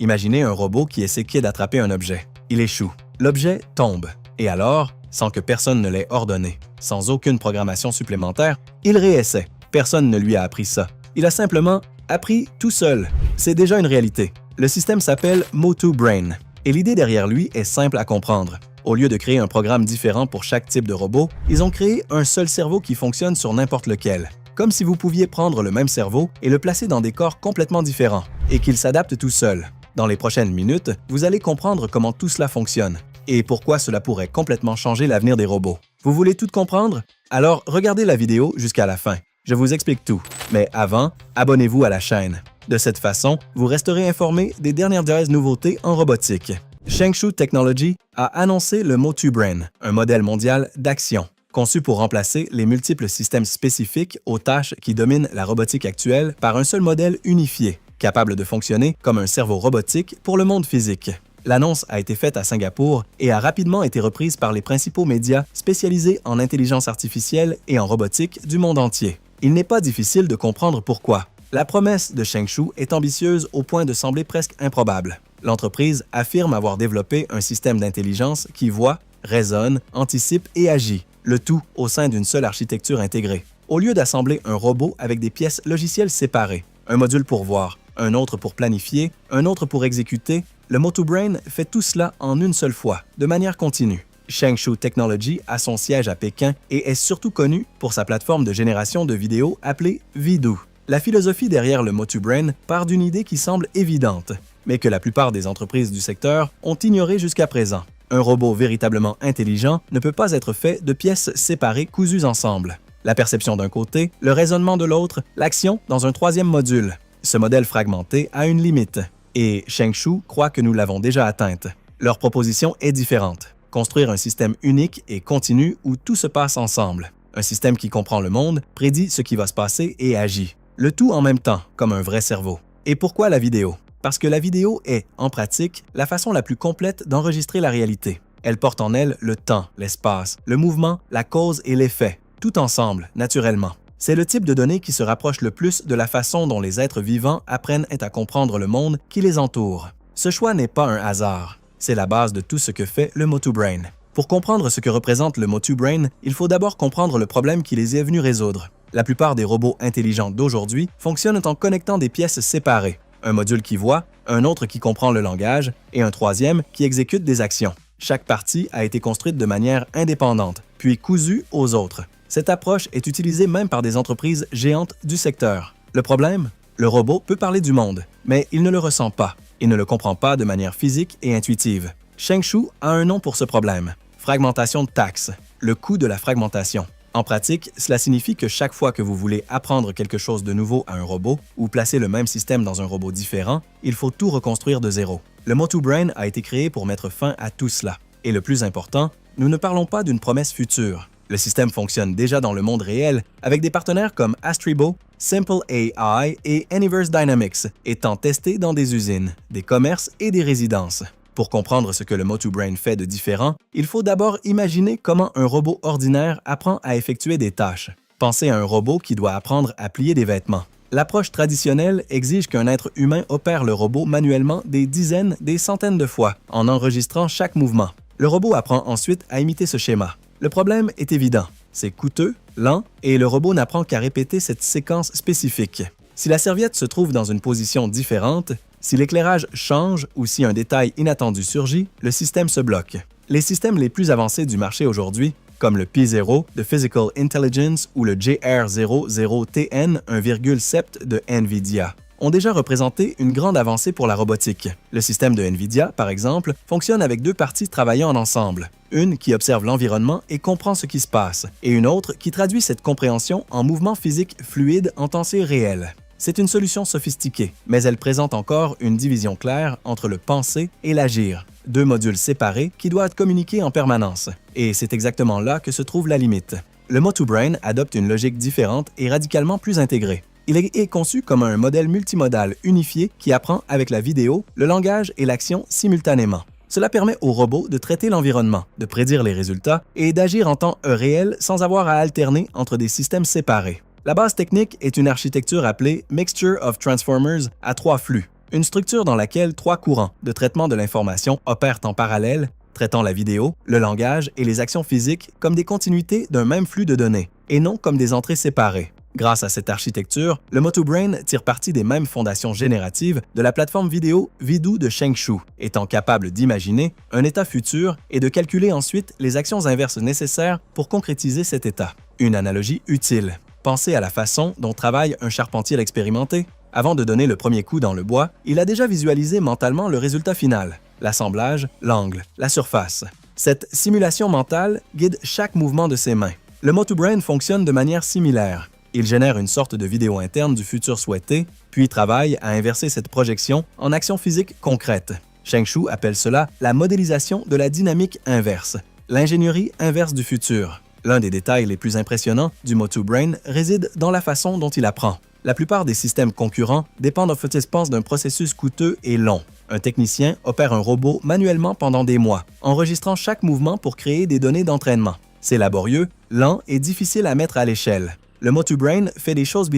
Imaginez un robot qui essaie d'attraper un objet. Il échoue. L'objet tombe. Et alors, sans que personne ne l'ait ordonné, sans aucune programmation supplémentaire, il réessaie. Personne ne lui a appris ça. Il a simplement appris tout seul. C'est déjà une réalité. Le système s'appelle Motu-Brain. Et l'idée derrière lui est simple à comprendre. Au lieu de créer un programme différent pour chaque type de robot, ils ont créé un seul cerveau qui fonctionne sur n'importe lequel. Comme si vous pouviez prendre le même cerveau et le placer dans des corps complètement différents, et qu'il s'adapte tout seul. Dans les prochaines minutes, vous allez comprendre comment tout cela fonctionne, et pourquoi cela pourrait complètement changer l'avenir des robots. Vous voulez tout comprendre? Alors regardez la vidéo jusqu'à la fin. Je vous explique tout. Mais avant, abonnez-vous à la chaîne. De cette façon, vous resterez informé des dernières nouveautés en robotique. Shengshu Technology a annoncé le Motu-Brain, un modèle mondial d'action, conçu pour remplacer les multiples systèmes spécifiques aux tâches qui dominent la robotique actuelle par un seul modèle unifié, capable de fonctionner comme un cerveau robotique pour le monde physique. L'annonce a été faite à Singapour et a rapidement été reprise par les principaux médias spécialisés en intelligence artificielle et en robotique du monde entier. Il n'est pas difficile de comprendre pourquoi. La promesse de Shengshu est ambitieuse au point de sembler presque improbable. L'entreprise affirme avoir développé un système d'intelligence qui voit, raisonne, anticipe et agit, le tout au sein d'une seule architecture intégrée. Au lieu d'assembler un robot avec des pièces logicielles séparées, un module pour voir, un autre pour planifier, un autre pour exécuter, le Motu-Brain fait tout cela en une seule fois, de manière continue. Shengshu Technology a son siège à Pékin et est surtout connu pour sa plateforme de génération de vidéos appelée Vidu. La philosophie derrière le Motu-Brain part d'une idée qui semble évidente, mais que la plupart des entreprises du secteur ont ignorée jusqu'à présent. Un robot véritablement intelligent ne peut pas être fait de pièces séparées cousues ensemble. La perception d'un côté, le raisonnement de l'autre, l'action dans un troisième module. Ce modèle fragmenté a une limite, et Shengshu croit que nous l'avons déjà atteinte. Leur proposition est différente. Construire un système unique et continu où tout se passe ensemble. Un système qui comprend le monde, prédit ce qui va se passer et agit. Le tout en même temps, comme un vrai cerveau. Et pourquoi la vidéo? Parce que la vidéo est, en pratique, la façon la plus complète d'enregistrer la réalité. Elle porte en elle le temps, l'espace, le mouvement, la cause et l'effet, tout ensemble, naturellement. C'est le type de données qui se rapproche le plus de la façon dont les êtres vivants apprennent à comprendre le monde qui les entoure. Ce choix n'est pas un hasard. C'est la base de tout ce que fait le Motu-Brain. Pour comprendre ce que représente le Motu-Brain, il faut d'abord comprendre le problème qui les est venu résoudre. La plupart des robots intelligents d'aujourd'hui fonctionnent en connectant des pièces séparées. Un module qui voit, un autre qui comprend le langage et un troisième qui exécute des actions. Chaque partie a été construite de manière indépendante, puis cousue aux autres. Cette approche est utilisée même par des entreprises géantes du secteur. Le problème? Le robot peut parler du monde, mais il ne le ressent pas. Il ne le comprend pas de manière physique et intuitive. Shengshu a un nom pour ce problème. Fragmentation de taxe, le coût de la fragmentation. En pratique, cela signifie que chaque fois que vous voulez apprendre quelque chose de nouveau à un robot ou placer le même système dans un robot différent, il faut tout reconstruire de zéro. Le Motu-Brain a été créé pour mettre fin à tout cela. Et le plus important, nous ne parlons pas d'une promesse future. Le système fonctionne déjà dans le monde réel avec des partenaires comme Astribo, Simple AI et Anyverse Dynamics, étant testés dans des usines, des commerces et des résidences. Pour comprendre ce que le Motu-Brain fait de différent, il faut d'abord imaginer comment un robot ordinaire apprend à effectuer des tâches. Pensez à un robot qui doit apprendre à plier des vêtements. L'approche traditionnelle exige qu'un être humain opère le robot manuellement des dizaines, des centaines de fois, en enregistrant chaque mouvement. Le robot apprend ensuite à imiter ce schéma. Le problème est évident. C'est coûteux, lent, et le robot n'apprend qu'à répéter cette séquence spécifique. Si la serviette se trouve dans une position différente, si l'éclairage change ou si un détail inattendu surgit, le système se bloque. Les systèmes les plus avancés du marché aujourd'hui, comme le P0 de Physical Intelligence ou le JR00TN 1,7 de NVIDIA, ont déjà représenté une grande avancée pour la robotique. Le système de NVIDIA, par exemple, fonctionne avec deux parties travaillant ensemble. Une qui observe l'environnement et comprend ce qui se passe, et une autre qui traduit cette compréhension en mouvements physiques fluides en temps réel. C'est une solution sophistiquée, mais elle présente encore une division claire entre le penser et l'agir, deux modules séparés qui doivent communiquer en permanence. Et c'est exactement là que se trouve la limite. Le Motu-Brain adopte une logique différente et radicalement plus intégrée. Il est conçu comme un modèle multimodal unifié qui apprend avec la vidéo, le langage et l'action simultanément. Cela permet au robot de traiter l'environnement, de prédire les résultats et d'agir en temps réel sans avoir à alterner entre des systèmes séparés. La base technique est une architecture appelée Mixture of Transformers à 3 flux. une structure dans laquelle trois courants de traitement de l'information opèrent en parallèle, traitant la vidéo, le langage et les actions physiques comme des continuités d'un même flux de données, et non comme des entrées séparées. Grâce à cette architecture, le MotoBrain tire parti des mêmes fondations génératives de la plateforme vidéo Vidu de Shengshu, étant capable d'imaginer un état futur et de calculer ensuite les actions inverses nécessaires pour concrétiser cet état. Une analogie utile. Pensez à la façon dont travaille un charpentier expérimenté. Avant de donner le premier coup dans le bois, il a déjà visualisé mentalement le résultat final, l'assemblage, l'angle, la surface. Cette simulation mentale guide chaque mouvement de ses mains. Le MotoBrain fonctionne de manière similaire. Il génère une sorte de vidéo interne du futur souhaité, puis travaille à inverser cette projection en actions physiques concrètes. Shengshu appelle cela la modélisation de la dynamique inverse, l'ingénierie inverse du futur. L'un des détails les plus impressionnants du MotoBrain réside dans la façon dont il apprend. La plupart des systèmes concurrents dépendent en fait d'espace d'un processus coûteux et long. Un technicien opère un robot manuellement pendant des mois, enregistrant chaque mouvement pour créer des données d'entraînement. C'est laborieux, lent et difficile à mettre à l'échelle. Le MotoBrain fait des choses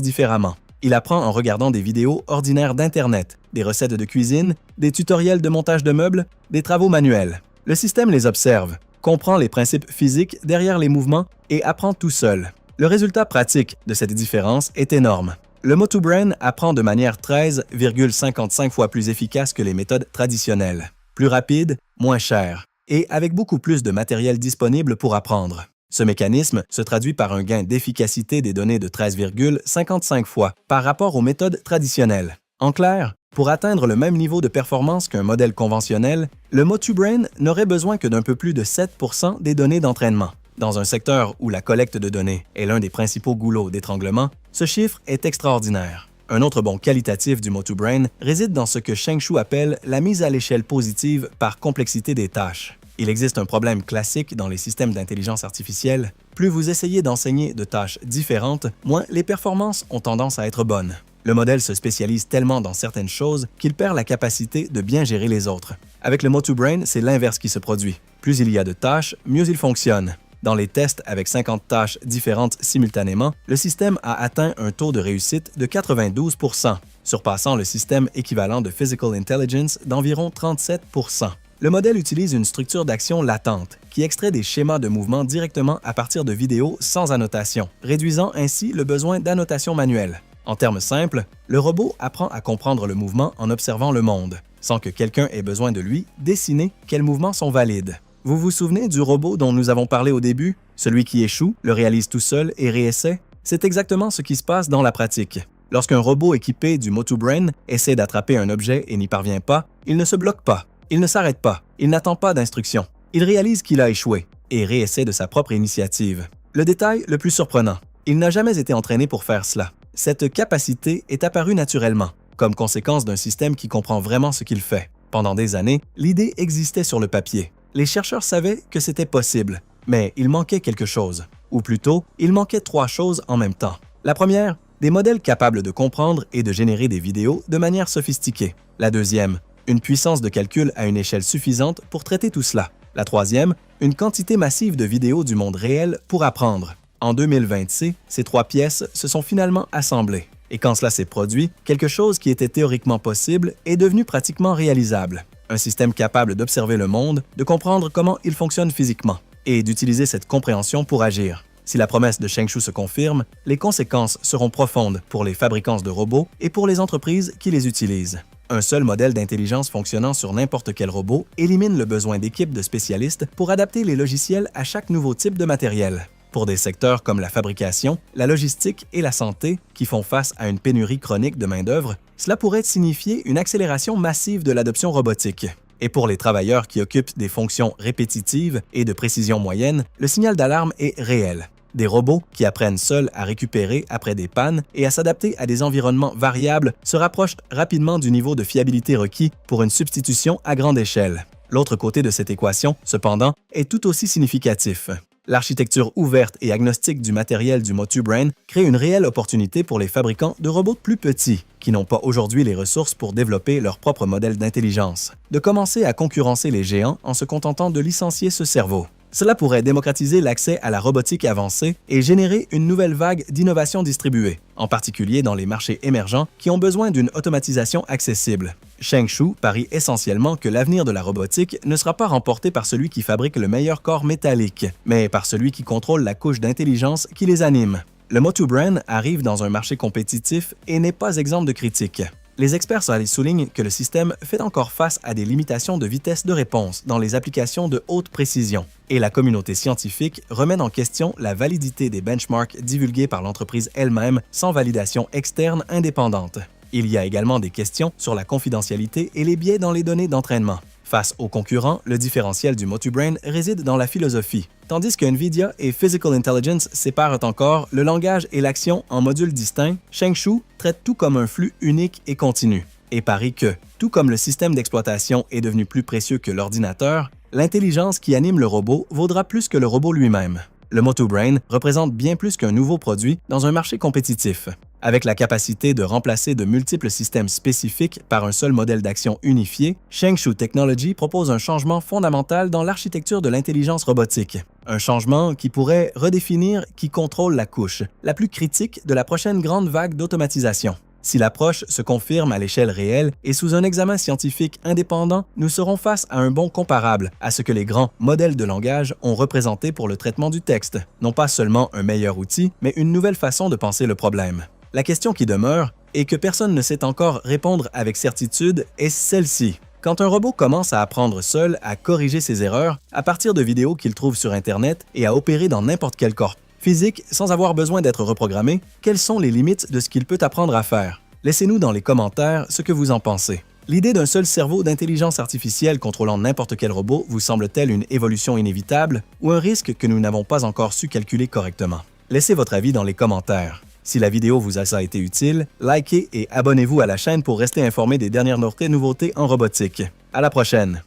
différemment. Il apprend en regardant des vidéos ordinaires d'Internet, des recettes de cuisine, des tutoriels de montage de meubles, des travaux manuels. Le système les observe, comprend les principes physiques derrière les mouvements et apprend tout seul. Le résultat pratique de cette différence est énorme. Le MotoBrain apprend de manière 13,55 fois plus efficace que les méthodes traditionnelles, plus rapide, moins cher, et avec beaucoup plus de matériel disponible pour apprendre. Ce mécanisme se traduit par un gain d'efficacité des données de 13,55 fois par rapport aux méthodes traditionnelles. En clair, pour atteindre le même niveau de performance qu'un modèle conventionnel, le MotoBrain n'aurait besoin que d'un peu plus de 7% des données d'entraînement. Dans un secteur où la collecte de données est l'un des principaux goulots d'étranglement, ce chiffre est extraordinaire. Un autre bond qualitatif du MotoBrain réside dans ce que Shengshu appelle la mise à l'échelle positive par complexité des tâches. Il existe un problème classique dans les systèmes d'intelligence artificielle. Plus vous essayez d'enseigner de tâches différentes, moins les performances ont tendance à être bonnes. Le modèle se spécialise tellement dans certaines choses qu'il perd la capacité de bien gérer les autres. Avec le MotoBrain, c'est l'inverse qui se produit. Plus il y a de tâches, mieux il fonctionne. Dans les tests avec 50 tâches différentes simultanément, le système a atteint un taux de réussite de 92%, surpassant le système équivalent de Physical Intelligence d'environ 37%. Le modèle utilise une structure d'action latente qui extrait des schémas de mouvement directement à partir de vidéos sans annotation, réduisant ainsi le besoin d'annotation manuelle. En termes simples, le robot apprend à comprendre le mouvement en observant le monde, sans que quelqu'un ait besoin de lui dessiner quels mouvements sont valides. Vous vous souvenez du robot dont nous avons parlé au début? Celui qui échoue, le réalise tout seul et réessaie? C'est exactement ce qui se passe dans la pratique. Lorsqu'un robot équipé du MotoBrain essaie d'attraper un objet et n'y parvient pas, il ne se bloque pas, il ne s'arrête pas, il n'attend pas d'instruction. Il réalise qu'il a échoué et réessaie de sa propre initiative. Le détail le plus surprenant, il n'a jamais été entraîné pour faire cela. Cette capacité est apparue naturellement, comme conséquence d'un système qui comprend vraiment ce qu'il fait. Pendant des années, l'idée existait sur le papier. Les chercheurs savaient que c'était possible, mais il manquait quelque chose. Ou plutôt, il manquait trois choses en même temps. La première, des modèles capables de comprendre et de générer des vidéos de manière sophistiquée. La deuxième, une puissance de calcul à une échelle suffisante pour traiter tout cela. La troisième, une quantité massive de vidéos du monde réel pour apprendre. En 2020, ces trois pièces se sont finalement assemblées. Et quand cela s'est produit, quelque chose qui était théoriquement possible est devenu pratiquement réalisable. Un système capable d'observer le monde, de comprendre comment il fonctionne physiquement, et d'utiliser cette compréhension pour agir. Si la promesse de Shengshu se confirme, les conséquences seront profondes pour les fabricants de robots et pour les entreprises qui les utilisent. Un seul modèle d'intelligence fonctionnant sur n'importe quel robot élimine le besoin d'équipes de spécialistes pour adapter les logiciels à chaque nouveau type de matériel. Pour des secteurs comme la fabrication, la logistique et la santé, qui font face à une pénurie chronique de main-d'œuvre, cela pourrait signifier une accélération massive de l'adoption robotique. Et pour les travailleurs qui occupent des fonctions répétitives et de précision moyenne, le signal d'alarme est réel. Des robots qui apprennent seuls à récupérer après des pannes et à s'adapter à des environnements variables se rapprochent rapidement du niveau de fiabilité requis pour une substitution à grande échelle. L'autre côté de cette équation, cependant, est tout aussi significatif. L'architecture ouverte et agnostique du matériel du MotoBrain crée une réelle opportunité pour les fabricants de robots plus petits, qui n'ont pas aujourd'hui les ressources pour développer leur propre modèle d'intelligence, de commencer à concurrencer les géants en se contentant de licencier ce cerveau. Cela pourrait démocratiser l'accès à la robotique avancée et générer une nouvelle vague d'innovation distribuée, en particulier dans les marchés émergents qui ont besoin d'une automatisation accessible. Sheng Shu parie essentiellement que l'avenir de la robotique ne sera pas remporté par celui qui fabrique le meilleur corps métallique, mais par celui qui contrôle la couche d'intelligence qui les anime. Le Motu Brain arrive dans un marché compétitif et n'est pas exempt de critiques. Les experts soulignent que le système fait encore face à des limitations de vitesse de réponse dans les applications de haute précision, et la communauté scientifique remet en question la validité des benchmarks divulgués par l'entreprise elle-même sans validation externe indépendante. Il y a également des questions sur la confidentialité et les biais dans les données d'entraînement. Face aux concurrents, le différentiel du Motu Brain réside dans la philosophie. Tandis que NVIDIA et Physical Intelligence séparent encore le langage et l'action en modules distincts, Sheng Shu traite tout comme un flux unique et continu, et parie que, tout comme le système d'exploitation est devenu plus précieux que l'ordinateur, l'intelligence qui anime le robot vaudra plus que le robot lui-même. Le Motu Brain représente bien plus qu'un nouveau produit dans un marché compétitif. Avec la capacité de remplacer de multiples systèmes spécifiques par un seul modèle d'action unifié, Sheng Shu Technology propose un changement fondamental dans l'architecture de l'intelligence robotique. Un changement qui pourrait redéfinir qui contrôle la couche, la plus critique de la prochaine grande vague d'automatisation. Si l'approche se confirme à l'échelle réelle et sous un examen scientifique indépendant, nous serons face à un bond comparable à ce que les grands modèles de langage ont représenté pour le traitement du texte. Non pas seulement un meilleur outil, mais une nouvelle façon de penser le problème. La question qui demeure, et que personne ne sait encore répondre avec certitude, est celle-ci. Quand un robot commence à apprendre seul à corriger ses erreurs à partir de vidéos qu'il trouve sur Internet et à opérer dans n'importe quel corps physique sans avoir besoin d'être reprogrammé, quelles sont les limites de ce qu'il peut apprendre à faire? Laissez-nous dans les commentaires ce que vous en pensez. L'idée d'un seul cerveau d'intelligence artificielle contrôlant n'importe quel robot vous semble-t-elle une évolution inévitable ou un risque que nous n'avons pas encore su calculer correctement? Laissez votre avis dans les commentaires. Si la vidéo vous a été utile, likez et abonnez-vous à la chaîne pour rester informé des dernières nouveautés en robotique. À la prochaine!